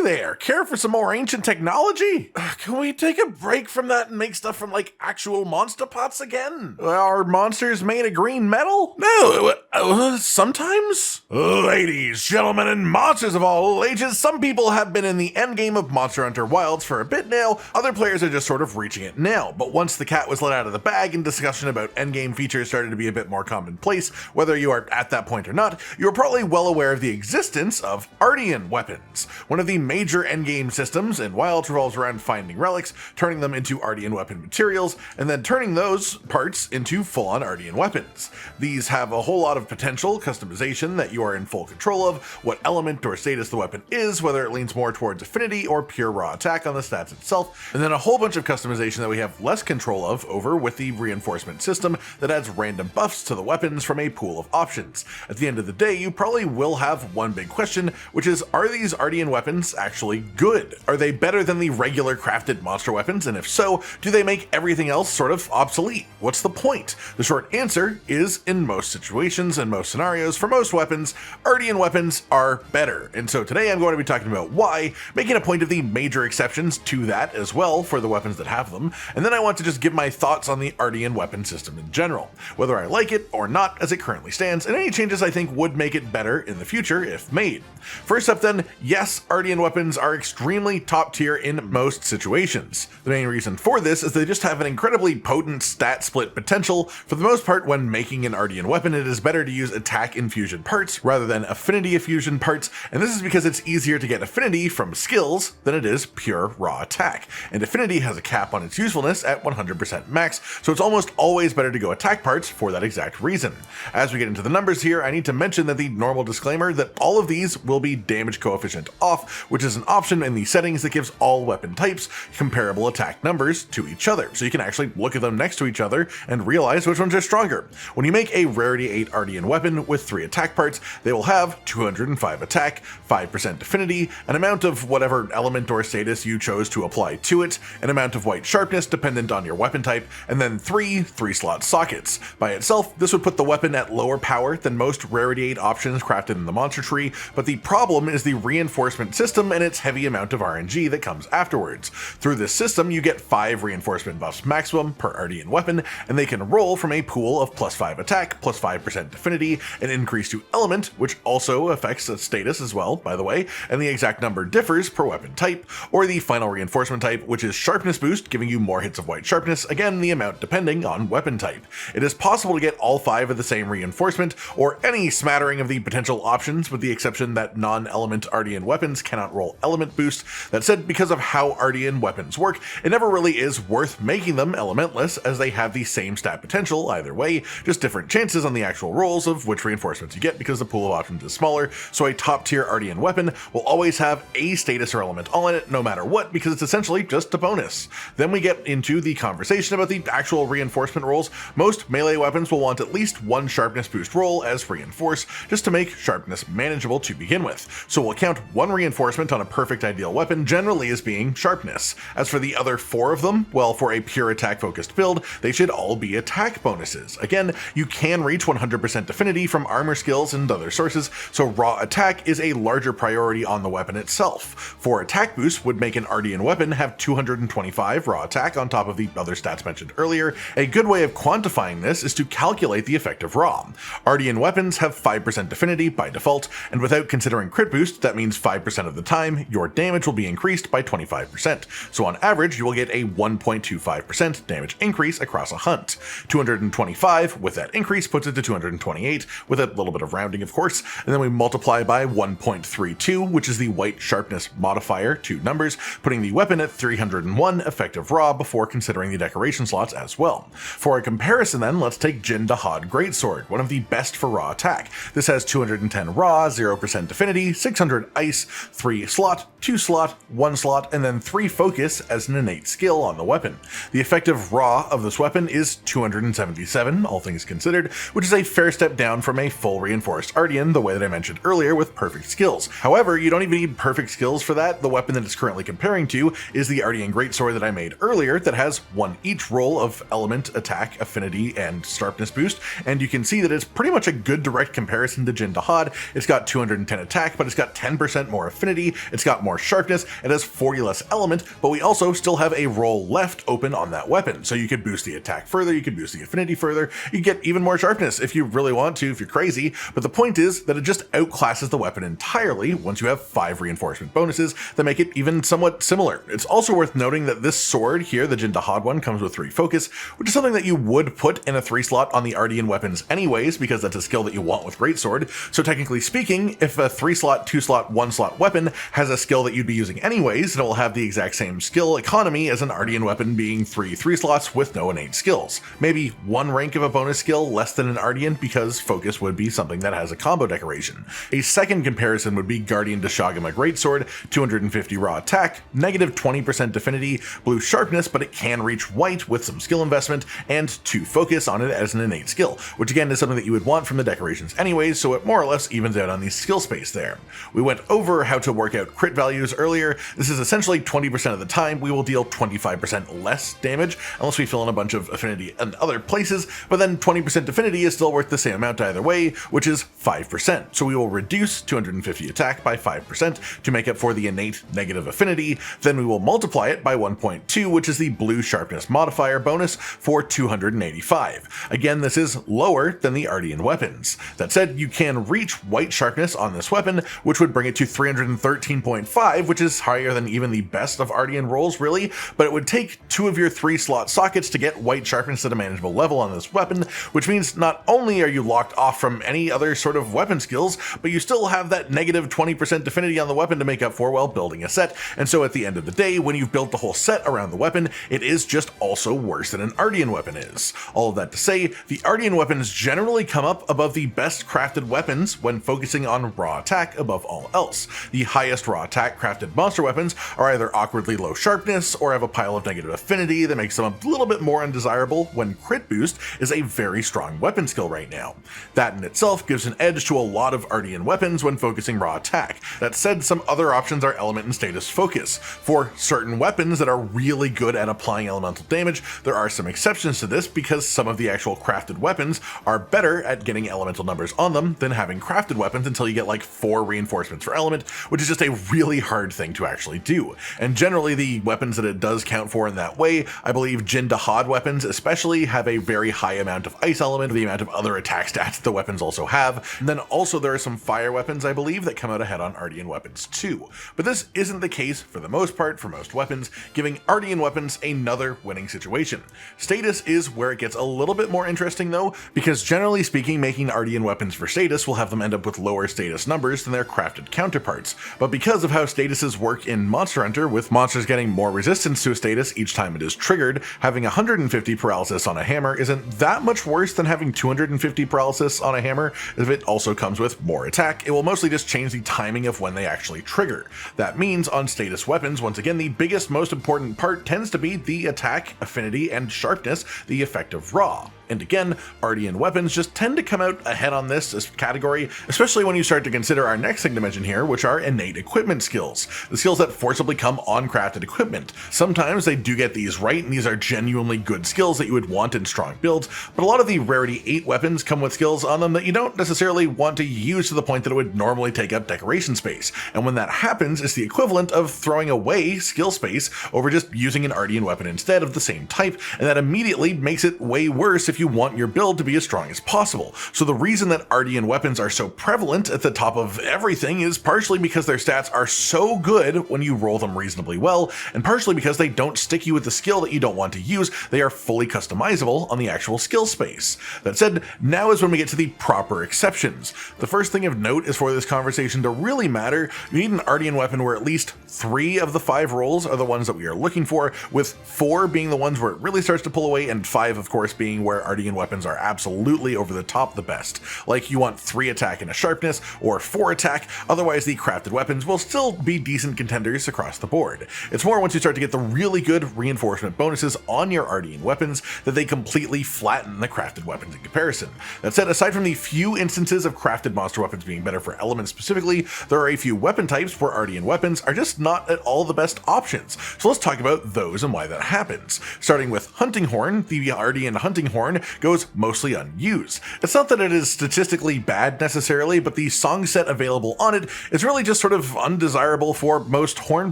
Hey there, care for some more ancient technology? Can we take a break from that and make stuff from like actual monster pots again? Are monsters made of green metal? No, sometimes? Ladies, gentlemen, and monsters of all ages, some people have been in the endgame of Monster Hunter Wilds for a bit now, other players are just sort of reaching it now, but once the cat was let out of the bag and discussion about endgame features started to be a bit more commonplace, whether you are at that point or not, you're probably well aware of the existence of Artian weapons. One of the major endgame systems in Wilds revolves around finding relics, turning them into Artian weapon materials, and then turning those parts into full-on Artian weapons. These have a whole lot of potential customization that you are in full control of, what element or status the weapon is, whether it leans more towards affinity or pure raw attack on the stats itself, and then a whole bunch of customization that we have less control of over with the reinforcement system that adds random buffs to the weapons from a pool of options. At the end of the day, you probably will have one big question, which is, are these Artian weapons actually good? Are they better than the regular crafted monster weapons? And if so, do they make everything else sort of obsolete? What's the point? The short answer is, in most situations and most scenarios, for most weapons, Artian weapons are better. And so today I'm going to be talking about why, making a point of the major exceptions to that as well for the weapons that have them, and then I want to just give my thoughts on the Artian weapon system in general, whether I like it or not as it currently stands, and any changes I think would make it better in the future if made. First up then, yes, Artian weapons are extremely top tier in most situations. The main reason for this is they just have an incredibly potent stat split potential. For the most part, when making an Artian weapon, it is better to use attack infusion parts rather than affinity infusion parts, and this is because it's easier to get affinity from skills than it is pure raw attack, and affinity has a cap on its usefulness at 100% max, so it's almost always better to go attack parts for that exact reason. As we get into the numbers here, I need to mention that the normal disclaimer that all of these will be damage coefficient off, which is an option in the settings that gives all weapon types comparable attack numbers to each other, so you can actually look at them next to each other and realize which ones are stronger. When you make a rarity 8 Artian weapon with 3 attack parts, they will have 205 attack, 5% affinity, an amount of whatever element or status you chose to apply to it, an amount of white sharpness dependent on your weapon type, and then 3 3-slot sockets. By itself, this would put the weapon at lower power than most rarity 8 options crafted in the monster tree, but the problem is the reinforcement system and its heavy amount of RNG that comes afterwards. Through this system, you get 5 reinforcement buffs maximum per Artian weapon, and they can roll from a pool of +5 attack, +5% affinity, an increase to element, which also affects the status as well, by the way, and the exact number differs per weapon type, or the final reinforcement type, which is sharpness boost, giving you more hits of white sharpness, again the amount depending on weapon type. It is possible to get all 5 of the same reinforcement, or any smattering of the potential options, with the exception that non-element Artian weapons cannot roll element boost. That said, because of how Artian weapons work, it never really is worth making them elementless, as they have the same stat potential either way, just different chances on the actual rolls of which reinforcements you get because the pool of options is smaller, so a top tier Artian weapon will always have a status or element on it no matter what, because it's essentially just a bonus. Then we get into the conversation about the actual reinforcement rolls. Most melee weapons will want at least 1 sharpness boost roll as reinforce, just to make sharpness manageable to begin with. So we'll count 1 reinforcement on a perfect ideal weapon generally as being sharpness. As for the other 4 of them, well, for a pure attack focused build, they should all be attack bonuses. Again, you can reach 100% affinity from armor skills and other sources, so raw attack is a larger priority on the weapon itself. 4 attack boosts would make an Artian weapon have 225 raw attack on top of the other stats mentioned earlier. A good way of quantifying this is to calculate the effect of raw. Artian weapons have 5% affinity by default, and without considering crit boost, that means 5% of the time your damage will be increased by 25%. So on average, you will get a 1.25% damage increase across a hunt. 225 with that increase puts it to 228, with a little bit of rounding of course, and then we multiply by 1.32, which is the white sharpness modifier, 2 numbers, putting the weapon at 301 effective raw before considering the decoration slots as well. For a comparison then, let's take dahaad Greatsword, one of the best for raw attack. This has 210 raw, 0% affinity, 600 ice, 3 slot, 2 slot, 1 slot, and then 3 focus as an innate skill on the weapon. The effective raw of this weapon is 277, all things considered, which is a fair step down from a full reinforced Artian, the way that I mentioned earlier with perfect skills. However, you don't even need perfect skills for that. The weapon that it's currently comparing to is the Artian Greatsword that I made earlier that has 1 each roll of element, attack, affinity, and sharpness boost, and you can see that it's pretty much a good direct comparison to dahaad. It's got 210 attack, but it's got 10% more affinity, affinity, it's got more sharpness, it has 40 less element, but we also still have a roll left open on that weapon. So you could boost the attack further, you could boost the affinity further, you get even more sharpness if you really want to, if you're crazy. But the point is that it just outclasses the weapon entirely once you have 5 reinforcement bonuses that make it even somewhat similar. It's also worth noting that this sword here, the dahaad one, comes with 3 focus, which is something that you would put in a 3 slot on the Artian weapons anyways, because that's a skill that you want with greatsword. So technically speaking, if a 3 slot, 2 slot, 1 slot weapon has a skill that you'd be using anyways, it will have the exact same skill economy as an Artian weapon being 3 slots with no innate skills. Maybe 1 rank of a bonus skill less than an Artian, because focus would be something that has a combo decoration. A second comparison would be Guardian Deshagama Greatsword, 250 raw attack, negative 20% affinity, blue sharpness, but it can reach white with some skill investment, and 2 focus on it as an innate skill, which again is something that you would want from the decorations anyways, so it more or less evens out on the skill space there. We went over how to work out crit values earlier. This is essentially 20% of the time we will deal 25% less damage, unless we fill in a bunch of affinity in other places, but then 20% affinity is still worth the same amount either way, which is 5%. So we will reduce 250 attack by 5% to make up for the innate negative affinity, then we will multiply it by 1.2, which is the blue sharpness modifier bonus for 285. Again, this is lower than the Artian weapons. That said, you can reach white sharpness on this weapon, which would bring it to 313.5, which is higher than even the best of Artian rolls really, but it would take 2 of your 3 slot sockets to get white sharpness at a manageable level on this weapon, which means not only are you locked off from any other sort of weapon skills, but you still have that negative 20% affinity on the weapon to make up for while building a set. And so at the end of the day, when you've built the whole set around the weapon, it is just also worse than an Artian weapon is. All of that to say, the Artian weapons generally come up above the best crafted weapons when focusing on raw attack above all else. The highest raw attack crafted monster weapons are either awkwardly low sharpness or have a pile of negative affinity that makes them a little bit more undesirable, when crit boost is a very strong weapon skill right now. That in itself gives an edge to a lot of Artian weapons when focusing raw attack. That said, some other options are element and status focus. For certain weapons that are really good at applying elemental damage, there are some exceptions to this, because some of the actual crafted weapons are better at getting elemental numbers on them than having crafted weapons until you get like 4 reinforcements for element, which is just a really hard thing to actually do. And generally the weapons that it does count for in that way, I believe Jin dahaad weapons especially have a very high amount of ice element, the amount of other attack stats the weapons also have. And then also there are some fire weapons, I believe, that come out ahead on Artian weapons too. But this isn't the case for the most part for most weapons, giving Artian weapons another winning situation. Status is where it gets a little bit more interesting though, because generally speaking, making Artian weapons for status will have them end up with lower status numbers than their crafted counterparts. But because of how statuses work in Monster Hunter, with monsters getting more resistance to a status each time it is triggered, having 150 paralysis on a hammer isn't that much worse than having 250 paralysis on a hammer. If it also comes with more attack, it will mostly just change the timing of when they actually trigger. That means on status weapons, once again, the biggest, most important part tends to be the attack, affinity, and sharpness, the effect of raw. And again, Artian weapons just tend to come out ahead on this category, especially when you start to consider our next thing to mention here, which are innate equipment skills. The skills that forcibly come on crafted equipment. Sometimes they do get these right, and these are genuinely good skills that you would want in strong builds, but a lot of the rarity 8 weapons come with skills on them that you don't necessarily want to use to the point that it would normally take up decoration space. And when that happens, it's the equivalent of throwing away skill space over just using an Artian weapon instead of the same type, and that immediately makes it way worse if you want your build to be as strong as possible. So the reason that Artian weapons are so prevalent at the top of everything is partially because their stats are so good when you roll them reasonably well, and partially because they don't stick you with the skill that you don't want to use. They are fully customizable on the actual skill space. That said, now is when we get to the proper exceptions. The first thing of note is, for this conversation to really matter, you need an Artian weapon where at least 3 of the 5 rolls are the ones that we are looking for, with 4 being the ones where it really starts to pull away, and 5 of course being where Artian weapons are absolutely over the top the best. Like you want 3 attack and a sharpness, or 4 attack, otherwise the crafted weapons will still be decent contenders across the board. It's more once you start to get the really good reinforcement bonuses on your Artian weapons that they completely flatten the crafted weapons in comparison. That said, aside from the few instances of crafted monster weapons being better for elements specifically, there are a few weapon types where Artian weapons are just not at all the best options. So let's talk about those and why that happens. Starting with Hunting Horn, the Artian Hunting Horn horn goes mostly unused. It's not that it is statistically bad necessarily, but the song set available on it is really just sort of undesirable for most horn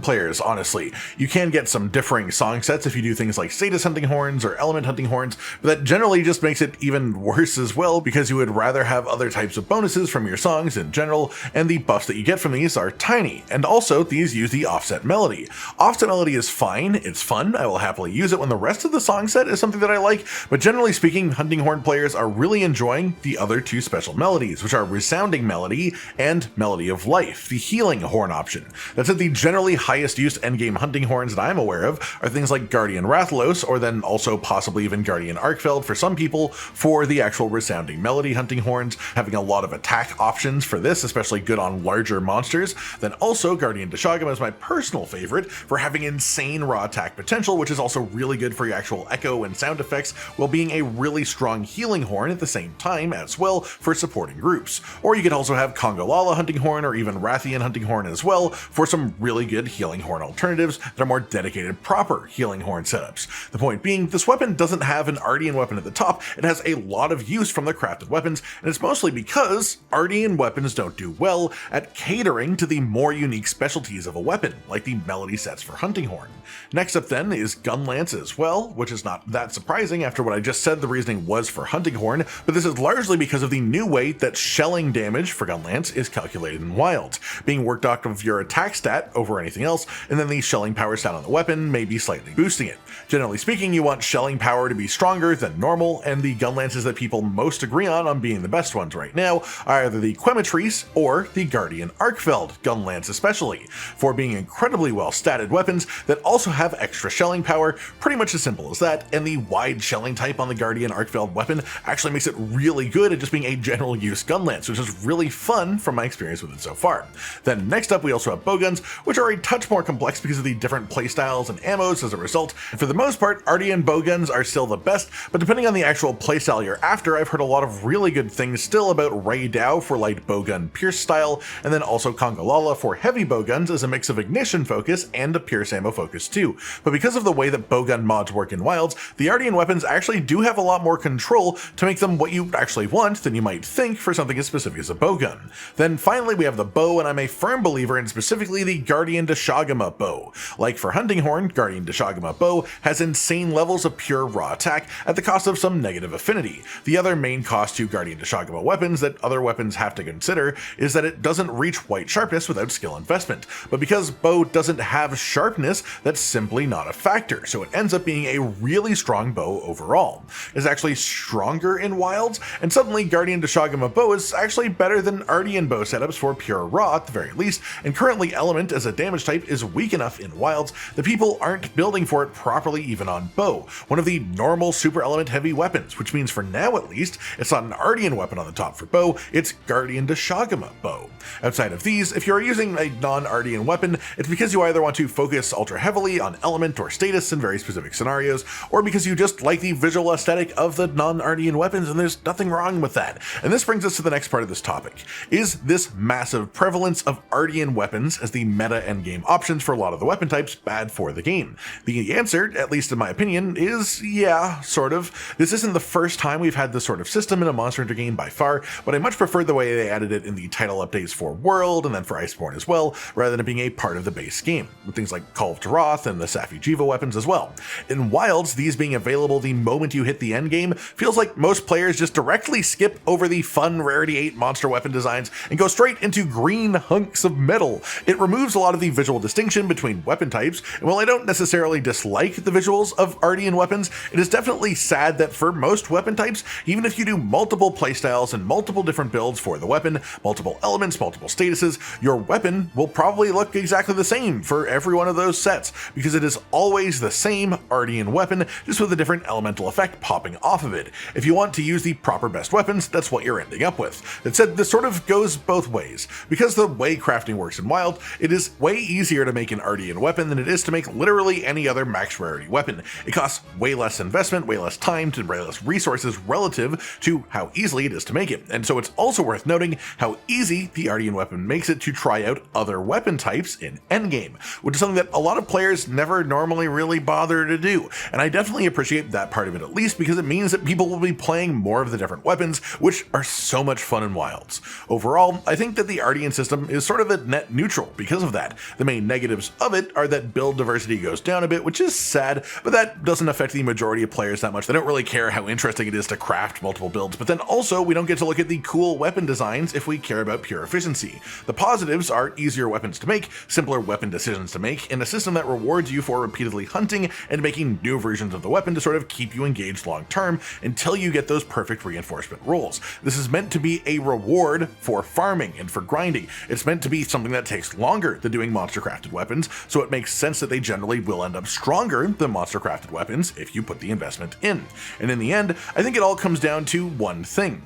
players, honestly. You can get some differing song sets if you do things like status hunting horns or element hunting horns, but that generally just makes it even worse as well, because you would rather have other types of bonuses from your songs in general, and the buffs that you get from these are tiny. And also, these use the offset melody. Offset melody is fine, it's fun, I will happily use it when the rest of the song set is something that I like, but generally speaking, hunting horn players are really enjoying the other two special melodies, which are resounding melody and melody of life, the healing horn option. That's at the generally highest used endgame hunting horns that I'm aware of are things like Guardian Rathalos, or then also possibly even Guardian Arkveld for some people, for the actual resounding melody hunting horns, having a lot of attack options for this, especially good on larger monsters. Then also Guardian Deshagama is my personal favorite for having insane raw attack potential, which is also really good for your actual echo and sound effects, while being a really strong healing horn at the same time as well for supporting groups. Or you could also have Kongolala hunting horn or even Rathian hunting horn as well for some really good healing horn alternatives that are more dedicated proper healing horn setups. The point being, this weapon doesn't have an Artian weapon at the top, it has a lot of use from the crafted weapons, and it's mostly because Artian weapons don't do well at catering to the more unique specialties of a weapon, like the melody sets for hunting horn. Next up then is gunlance as well, which is not that surprising after what I just said the reasoning was for hunting horn, but this is largely because of the new way that shelling damage for gunlance is calculated in wilds, being worked off of your attack stat over anything else, and then the shelling power stat on the weapon may be slightly boosting it. Generally speaking, you want shelling power to be stronger than normal, and the gunlances that people most agree on being the best ones right now are either the Quematrice or the Guardian Arkveld gunlance, especially for being incredibly well statted weapons that also have extra shelling power, pretty much as simple as that, and the wide shelling type on the Guardian Arkveld weapon actually makes it really good at just being a general use gunlance, which is really fun from my experience with it so far. Then next up we also have bowguns, which are a touch more complex because of the different playstyles and ammos as a result. For the most part, Artian bowguns are still the best, but depending on the actual playstyle you're after, I've heard a lot of really good things still about Ray Dow for light bowgun pierce style, and then also Kongolala for heavy bowguns as a mix of ignition focus and a pierce ammo focus too. But because of the way that bowgun mods work in wilds, the Artian weapons actually do have a lot more control to make them what you actually want than you might think for something as specific as a bowgun. Then finally we have the bow, and I'm a firm believer in specifically the Guardian Deshagama bow. Like for hunting horn, Guardian Deshagama bow has insane levels of pure raw attack at the cost of some negative affinity. The other main cost to Guardian Deshagama weapons that other weapons have to consider is that it doesn't reach white sharpness without skill investment, but because bow doesn't have sharpness, that's simply not a factor, so it ends up being a really strong bow overall. It's actually stronger in wilds, and suddenly Guardian Deshagama bow is actually better than Artian bow setups for pure raw at the very least, and currently element as a damage type is weak enough in wilds that people aren't building for it properly even on bow, one of the normal super element heavy weapons, which means for now at least, it's not an Artian weapon on the top for bow, it's Guardian Deshagama bow. Outside of these, if you're using a non-Artian weapon, it's because you either want to focus ultra heavily on element or status in very specific scenarios, or because you just like the visual aesthetic of the non-Artian weapons, and there's nothing wrong with that. And this brings us to the next part of this topic. Is this massive prevalence of Artian weapons as the meta endgame options for a lot of the weapon types bad for the game? The answer, at least in my opinion, is yeah, sort of. This isn't the first time we've had this sort of system in a Monster Hunter game by far, but I much prefer the way they added it in the title updates for World and then for Iceborne as well, rather than it being a part of the base game, with things like Call of Taroth and the Safi Jiva weapons as well. In Wilds, these being available the moment you hit the endgame feels like most players just directly skip over the fun Rarity 8 monster weapon designs and go straight into green hunks of metal. It removes a lot of the visual distinction between weapon types, and while I don't necessarily dislike the visuals of Artian weapons, it is definitely sad that for most weapon types, even if you do multiple playstyles and multiple different builds for the weapon, multiple elements, multiple statuses, your weapon will probably look exactly the same for every one of those sets, because it is always the same Artian weapon, just with a different elemental effect popping off of it. If you want to use the proper best weapons, that's what you're ending up with. That said, this sort of goes both ways. Because the way crafting works in Wild, it is way easier to make an Artian weapon than it is to make literally any other max rarity weapon. It costs way less investment, way less time, and way less resources relative to how easily it is to make it. And so it's also worth noting how easy the Artian weapon makes it to try out other weapon types in endgame, which is something that a lot of players never normally really bother to do. And I definitely appreciate that part of it, at least because because it means that people will be playing more of the different weapons, which are so much fun in Wilds. Overall, I think that the Artian system is sort of a net neutral because of that. The main negatives of it are that build diversity goes down a bit, which is sad, but that doesn't affect the majority of players that much. They don't really care how interesting it is to craft multiple builds, but then also we don't get to look at the cool weapon designs if we care about pure efficiency. The positives are easier weapons to make, simpler weapon decisions to make, and a system that rewards you for repeatedly hunting and making new versions of the weapon to sort of keep you engaged long term until you get those perfect reinforcement rolls. This is meant to be a reward for farming and for grinding. It's meant to be something that takes longer than doing monster crafted weapons, so it makes sense that they generally will end up stronger than monster crafted weapons if you put the investment in. And in the end, I think it all comes down to one thing.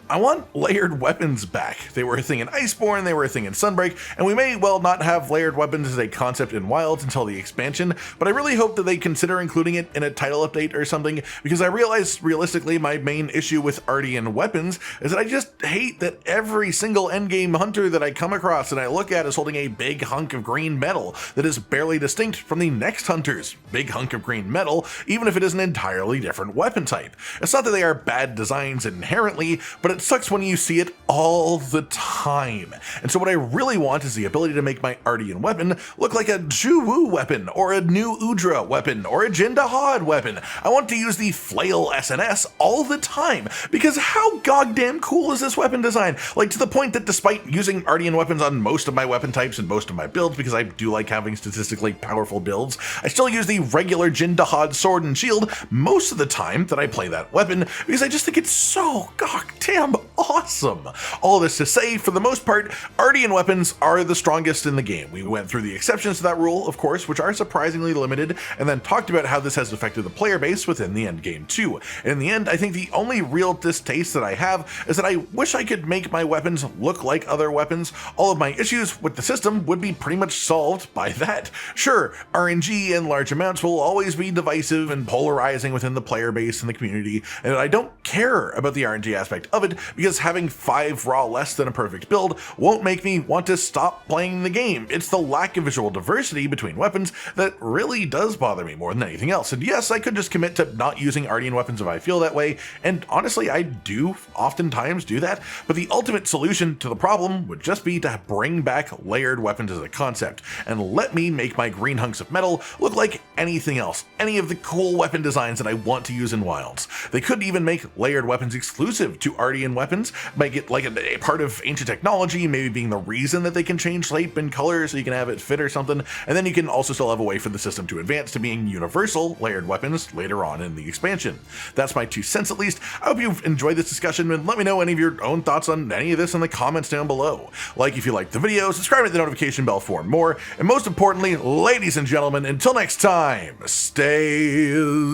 I want layered weapons back. They were a thing in Iceborne, they were a thing in Sunbreak, and we may well not have layered weapons as a concept in Wilds until the expansion, but I really hope that they consider including it in a title update or something, because I realize realistically my main issue with Artian weapons is that I just hate that every single endgame hunter that I come across and I look at is holding a big hunk of green metal that is barely distinct from the next hunter's big hunk of green metal, even if it is an entirely different weapon type. It's not that they are bad designs inherently, but it sucks when you see it all the time. And so what I really want is the ability to make my Artian weapon look like a Juwu weapon, or a new Udra weapon, or a dahaad weapon. I want to use the flail SNS all the time, because how goddamn cool is this weapon design? Like, to the point that despite using Artian weapons on most of my weapon types and most of my builds, because I do like having statistically powerful builds, I still use the regular dahaad sword and shield most of the time that I play that weapon, because I just think it's so goddamn awesome. All this to say, for the most part, Artian weapons are the strongest in the game. We went through the exceptions to that rule, of course, which are surprisingly limited, and then talked about how this has affected the player base within the endgame too. And in the end, I think the only real distaste that I have is that I wish I could make my weapons look like other weapons. All of my issues with the system would be pretty much solved by that. Sure, RNG in large amounts will always be divisive and polarizing within the player base and the community, and I don't care about the RNG aspect of it, because having 5 raw less than a perfect build won't make me want to stop playing the game. It's the lack of visual diversity between weapons that really does bother me more than anything else. And yes, I could just commit to not using Artian weapons if I feel that way, and honestly I do oftentimes do that, but the ultimate solution to the problem would just be to bring back layered weapons as a concept, and let me make my green hunks of metal look like anything else, any of the cool weapon designs that I want to use in Wilds. They could even make layered weapons exclusive to Artian weapons, make it like a part of ancient technology, maybe being the reason that they can change shape and color so you can have it fit or something, and then you can also still have a way for the system to advance to being universal layered weapons later on in the expansion. That's my 2 cents at least. I hope you've enjoyed this discussion, and let me know any of your own thoughts on any of this in the comments down below. Like if you liked the video, subscribe and hit the notification bell for more, and most importantly, ladies and gentlemen, until next time, stay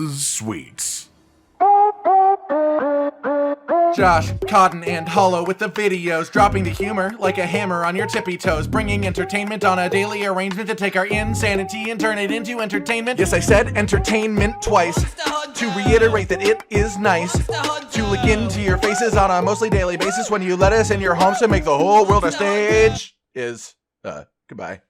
sweet. Josh, Cotton, and Hollow with the videos, dropping the humor like a hammer on your tippy toes, bringing entertainment on a daily arrangement to take our insanity and turn it into entertainment. Yes, I said entertainment twice, to reiterate that it is nice to look into your faces on a mostly daily basis when you let us in your homes to make the whole world a stage. Goodbye.